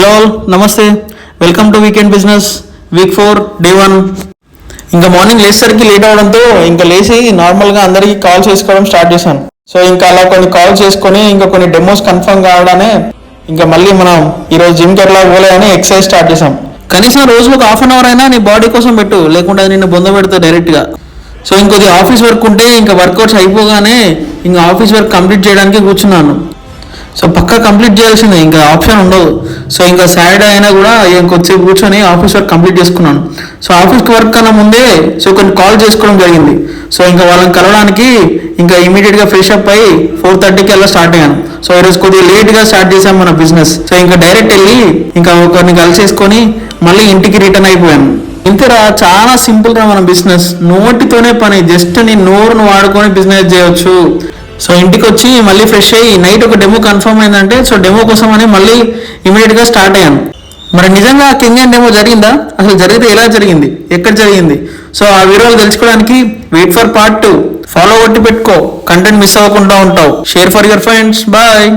Hello నమస్తే, welcome to weekend business week 4 day 1. ఇంకా morning లేచేసరికి లేట్ అవడంతో ఇంకా లేచి నార్మల్గా అందరికీ కాల్ చేసుకోవడం స్టార్ట్ చేశాను. సో ఇంకా అలా కొన్ని కాల్ చేసుకొని ఇంకా కొన్ని డెమోస్ కన్ఫర్మ్ కావడానే ఇంకా మళ్ళీ మనం ఈరోజు జిమ్కి ఎట్లా పోలే అని ఎక్సర్సైజ్ స్టార్ట్ చేసాం. కనీసం రోజులకు ½ అయినా నీ బాడీ కోసం పెట్టు, లేకుంటే నిన్ను బొంద పెడతా డైరెక్ట్గా. సో ఇంకొద్ది ఆఫీస్ వర్క్ ఉంటే ఇంకా వర్కౌట్స్ అయిపోగానే ఇంకా ఆఫీస్ వర్క్ కంప్లీట్ చేయడానికి కూర్చున్నాను. సో పక్కా కంప్లీట్ చేయాల్సిందే, ఇంకా ఆప్షన్ ఉండదు. సో ఇంకా సాటర్డే అయినా కూడా ఇంకొద్దిసేపు కూర్చొని ఆఫీస్ వర్క్ కంప్లీట్ చేసుకున్నాను. సో ఆఫీస్ వర్క్ కన్నా ముందే సో కొన్ని కాల్ చేసుకోవడం జరిగింది. సో ఇంకా వాళ్ళని కలవడానికి ఇంకా ఇమీడియట్గా ఫ్రెష్ అప్ అయ్యి 4:30కి అలా స్టార్ట్ అయ్యాను. సో ఈరోజు కొద్దిగా లేట్గా స్టార్ట్ చేశాం మన బిజినెస్. సో ఇంకా డైరెక్ట్ వెళ్ళి ఇంకా ఒకరిని కలిసేసుకొని మళ్ళీ ఇంటికి రిటర్న్ అయిపోయాను. ఇంతరా చాలా సింపుల్ రా మన బిజినెస్, నోటితోనే పని, జస్ట్ నీ నోరును వాడుకొని బిజినెస్ చేయొచ్చు. సో ఇంటికి వచ్చి మళ్ళీ ఫ్రెష్ అయ్యి నైట్ ఒక డెమో కన్ఫర్మ్ అయిందంటే సో డెమో కోసం అని మళ్ళీ ఇమీడియట్గా స్టార్ట్ అయ్యాను. మరి నిజంగా కెంగన్ డెమో జరిగిందా, అసలు జరిగితే ఎలా జరిగింది, ఎక్కడ జరిగింది? సో ఆ వీడియోలు తెలుసుకోవడానికి వెయిట్ ఫర్ పార్ట్ 2. ఫాలో కొట్టి పెట్టుకో, కంటెంట్ మిస్ అవ్వకుండా ఉంటావు. Share for your friends. Bye.